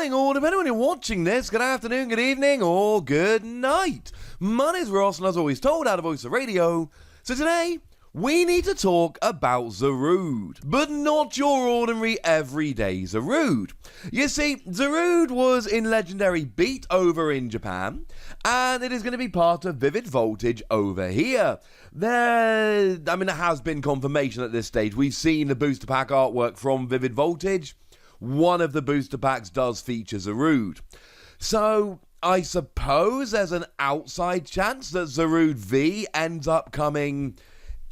morning, or depending on when you're watching this, good afternoon, good evening, or good night. My name's Ross, and as always told, out of Voice of Radio. So today, we need to talk about Zarude, but not your ordinary everyday Zarude. You see, Zarude was in Legendary Beat over in Japan, and it is going to be part of Vivid Voltage over here. There has been confirmation at this stage. We've seen the booster pack artwork from Vivid Voltage. One of the booster packs does feature Zarude. So, I suppose there's an outside chance that Zarude V ends up coming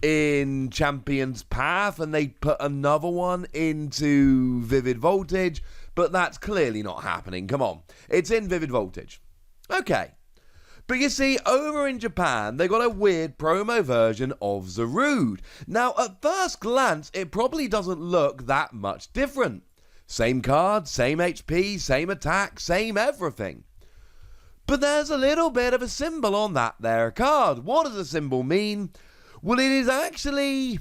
in Champion's Path and they put another one into Vivid Voltage, but that's clearly not happening. Come on, it's in Vivid Voltage. Okay. But you see, over in Japan, they got a weird promo version of Zarude. Now, at first glance, it probably doesn't look that much different. Same card, same HP, same attack, same everything. But there's a little bit of a symbol on that there card. What does the symbol mean? Well, it is actually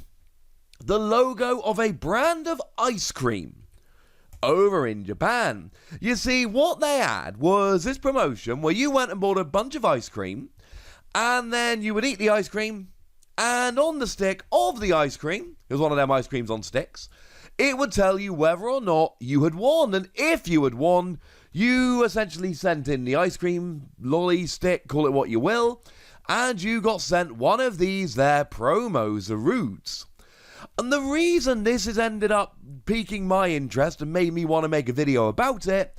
the logo of a brand of ice cream over in Japan. You see, what they had was this promotion where you went and bought a bunch of ice cream, and then you would eat the ice cream, and on the stick of the ice cream, it was one of them ice creams on sticks, it would tell you whether or not you had won. And if you had won, you essentially sent in the ice cream, lolly, stick, call it what you will, and you got sent one of these there promo Zarudes. And the reason this has ended up piquing my interest and made me want to make a video about it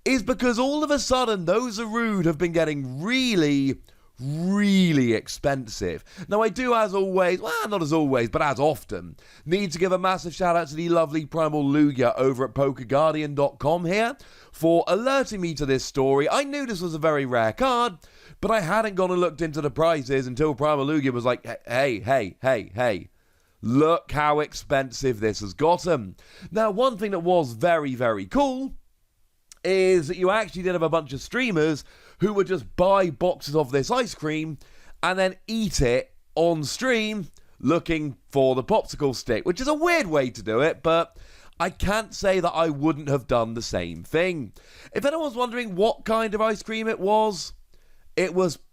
is because all of a sudden those Zarude have been getting really expensive. Now I do, as always, well, not as always, but as often, need to give a massive shout out to the lovely Primal Lugia over at PokéGuardian.com here for alerting me to this story. I knew this was a very rare card, but I hadn't gone and looked into the prices until Primal Lugia was like, hey, look how expensive this has gotten. Now, one thing that was very cool is that you actually did have a bunch of streamers who would just buy boxes of this ice cream and then eat it on stream looking for the popsicle stick, which is a weird way to do it, but I can't say that I wouldn't have done the same thing. If anyone's wondering what kind of ice cream it was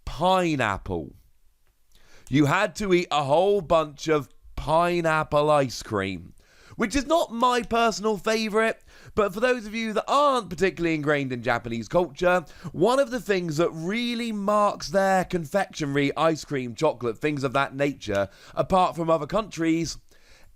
pineapple. You had to eat a whole bunch of pineapple ice cream, which is not my personal favourite, but for those of you that aren't particularly ingrained in Japanese culture, one of the things that really marks their confectionery, ice cream, chocolate, things of that nature, apart from other countries,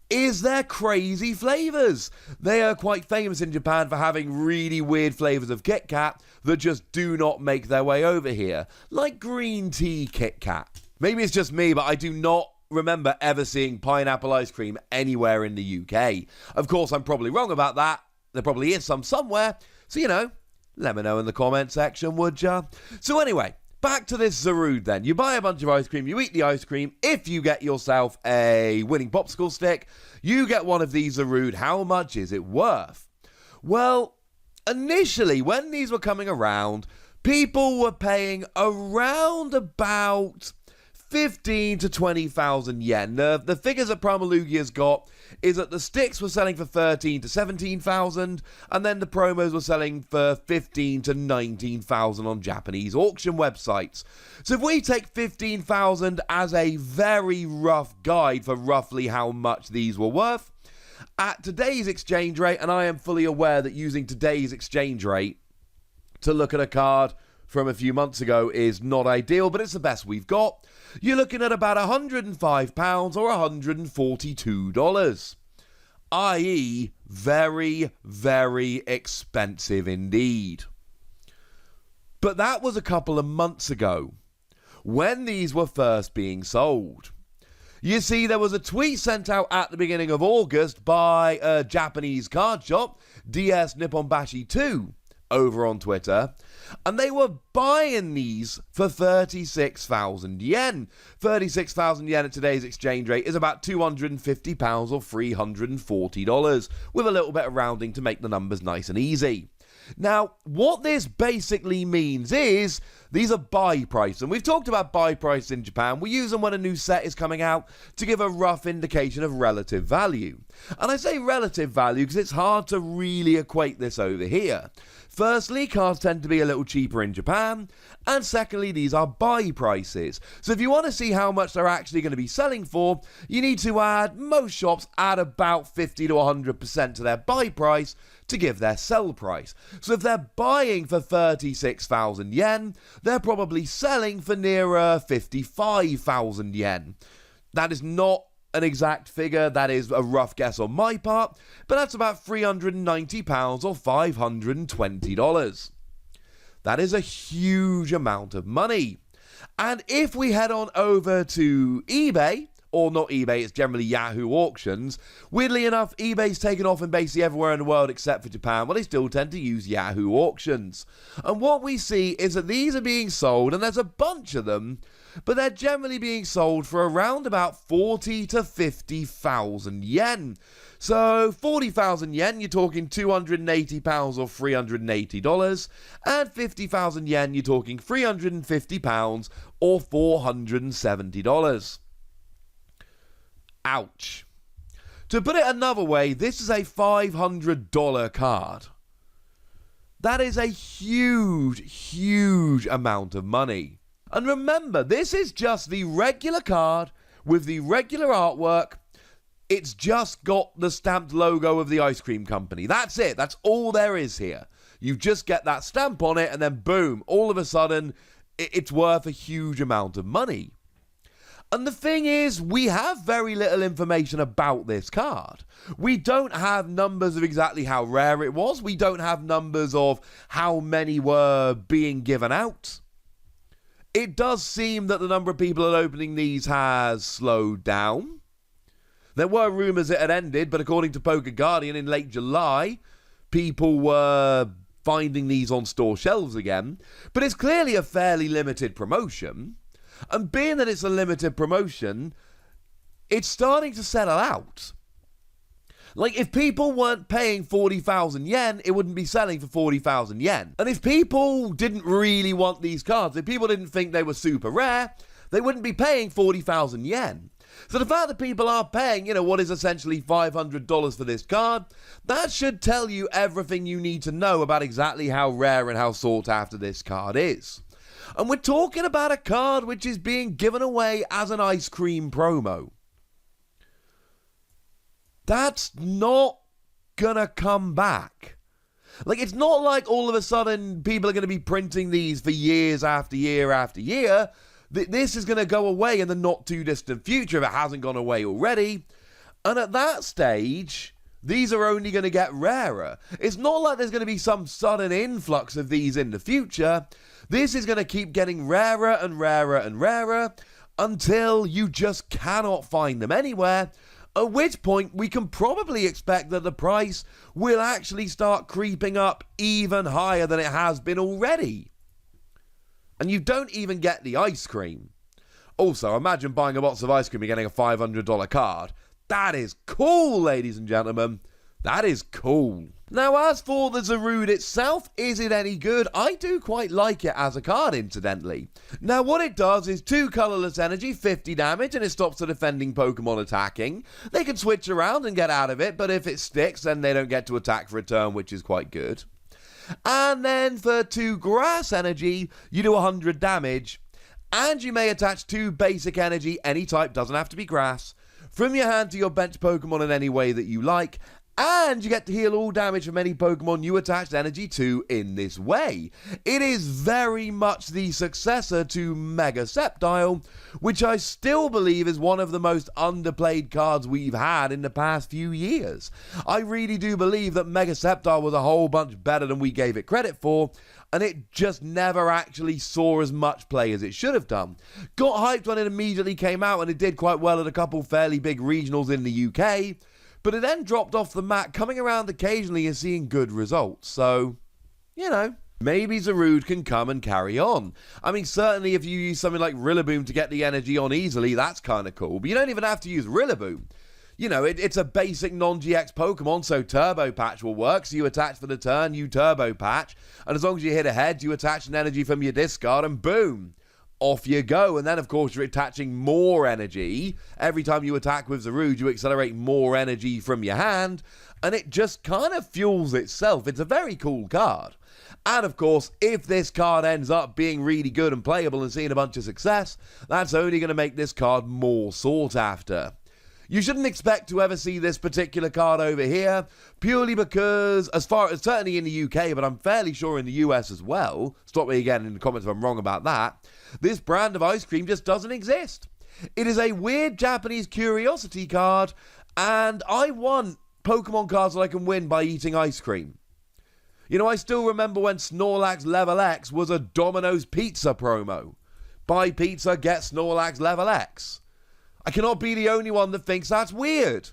is their crazy flavours. They are quite famous in Japan for having really weird flavours of Kit Kat that just do not make their way over here, like green tea Kit Kat. Maybe it's just me, but I do not remember ever seeing pineapple ice cream anywhere in the UK. Of course, I'm probably wrong about that. There probably is some somewhere. So, let me know in the comment section, would ya? So anyway, back to this Zarude then. You buy a bunch of ice cream, you eat the ice cream. If you get yourself a winning popsicle stick, you get one of these Zarude. How much is it worth? Well, initially, when these were coming around, people were paying around about 15 to 20,000 yen. The figures that Primal Lugia's got is that the sticks were selling for 13 to 17,000, and then the promos were selling for 15 to 19,000 on Japanese auction websites. So if we take 15,000 as a very rough guide for roughly how much these were worth, at today's exchange rate, and I am fully aware that using today's exchange rate to look at a card from a few months ago is not ideal, but it's the best we've got. You're looking at about £105 or $142, i.e. very expensive indeed. But that was a couple of months ago when these were first being sold. You see, there was a tweet sent out at the beginning of August by a Japanese card shop, DS Nipponbashi 2, over on Twitter, and they were buying these for 36,000 yen. 36,000 yen at today's exchange rate is about £250 or $340, with a little bit of rounding to make the numbers nice and easy. Now, what this basically means is these are buy price, and we've talked about buy price in Japan. We use them when a new set is coming out to give a rough indication of relative value. And I say relative value because it's hard to really equate this over here. Firstly, cards tend to be a little cheaper in Japan, and secondly, these are buy prices. So if you want to see how much they're actually going to be selling for, you need to add, most shops add about 50 to 100% to their buy price to give their sell price. So if they're buying for 36,000 yen, they're probably selling for nearer 55,000 yen. That is not an exact figure, that is a rough guess on my part, but that's about £390 or $520. That is a huge amount of money. And if we head on over to eBay, or not eBay, it's generally Yahoo auctions. Weirdly enough, eBay's taken off in basically everywhere in the world except for Japan, but they still tend to use Yahoo auctions. And what we see is that these are being sold, and there's a bunch of them, but they're generally being sold for around about 40 to 50,000 yen. So 40,000 yen, you're talking £280 or $380, and 50,000 yen, you're talking £350 or $470. Ouch. To put it another way, this is a $500 card. That is a huge, huge amount of money. And remember, this is just the regular card with the regular artwork. It's just got the stamped logo of the ice cream company. That's it. That's all there is here. You just get that stamp on it, and then boom, all of a sudden, it's worth a huge amount of money. And the thing is, we have very little information about this card. We don't have numbers of exactly how rare it was. We don't have numbers of how many were being given out. It does seem that the number of people opening these has slowed down. There were rumours it had ended, but according to Poker Guardian, in late July, people were finding these on store shelves again. But it's clearly a fairly limited promotion. And being that it's a limited promotion, it's starting to settle out. Like, if people weren't paying 40,000 yen, it wouldn't be selling for 40,000 yen. And if people didn't really want these cards, if people didn't think they were super rare, they wouldn't be paying 40,000 yen. So the fact that people are paying, what is essentially $500 for this card, that should tell you everything you need to know about exactly how rare and how sought after this card is. And we're talking about a card which is being given away as an ice cream promo. That's not gonna come back. Like, it's not like all of a sudden people are going to be printing these for years after year after year. This is going to go away in the not too distant future if it hasn't gone away already. And at that stage, these are only going to get rarer. It's not like there's going to be some sudden influx of these in the future. This is going to keep getting rarer and rarer and rarer until you just cannot find them anywhere, at which point we can probably expect that the price will actually start creeping up even higher than it has been already. And you don't even get the ice cream. Also, imagine buying a box of ice cream and getting a $500 card. That is cool, ladies and gentlemen. That is cool. Now, as for the Zarude itself, is it any good? I do quite like it as a card, incidentally. Now, what it does is 2 colourless energy, 50 damage, and it stops the defending Pokemon attacking. They can switch around and get out of it, but if it sticks, then they don't get to attack for a turn, which is quite good. And then for 2 grass energy, you do 100 damage, and you may attach 2 basic energy, any type, doesn't have to be grass, from your hand to your bench Pokemon in any way that you like, and you get to heal all damage from any Pokemon you attached energy to in this way. It is very much the successor to Mega Sceptile, which I still believe is one of the most underplayed cards we've had in the past few years. I really do believe that Mega Sceptile was a whole bunch better than we gave it credit for, and it just never actually saw as much play as it should have done. Got hyped when it immediately came out, and it did quite well at a couple fairly big regionals in the UK, but it then dropped off the mat, coming around occasionally and seeing good results. So, maybe Zarude can come and carry on. I mean, certainly if you use something like Rillaboom to get the energy on easily, that's kind of cool. But you don't even have to use Rillaboom. You know, it's a basic non-GX Pokemon, so Turbo Patch will work. So you attach for the turn, you Turbo Patch, and as long as you hit a head, you attach an energy from your discard, and boom, off you go. And then, of course, you're attaching more energy. Every time you attack with Zarude, you accelerate more energy from your hand, and it just kind of fuels itself. It's a very cool card. And, of course, if this card ends up being really good and playable and seeing a bunch of success, that's only going to make this card more sought after. You shouldn't expect to ever see this particular card over here, purely because, as far as certainly in the UK, but I'm fairly sure in the US as well, stop me again in the comments if I'm wrong about that, this brand of ice cream just doesn't exist. It is a weird Japanese curiosity card, and I want Pokemon cards that I can win by eating ice cream. You know, I still remember when Snorlax Level X was a Domino's pizza promo. Buy pizza, get Snorlax Level X. I cannot be the only one that thinks that's weird.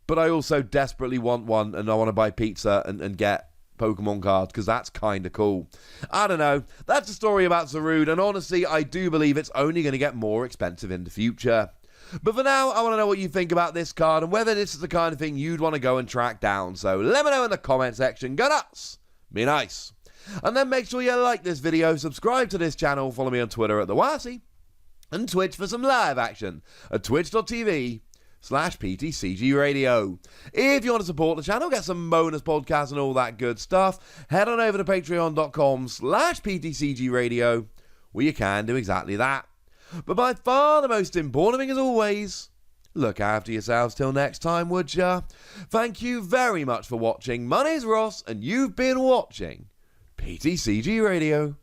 But I also desperately want one, and I want to buy pizza and get Pokemon cards, because that's kind of cool. I don't know. That's a story about Zarude, and honestly, I do believe it's only going to get more expensive in the future. But for now, I want to know what you think about this card, and whether this is the kind of thing you'd want to go and track down. So let me know in the comment section. Go nuts! Be nice. And then make sure you like this video, subscribe to this channel, follow me on Twitter at TheWasi, and Twitch for some live action at twitch.tv/PTCGRadio. If you want to support the channel, get some bonus podcasts and all that good stuff, head on over to patreon.com/PTCGRadio, where you can do exactly that. But by far the most important thing, as always, look after yourselves till next time, would ya? Thank you very much for watching. My name's Ross, and you've been watching PTCG Radio.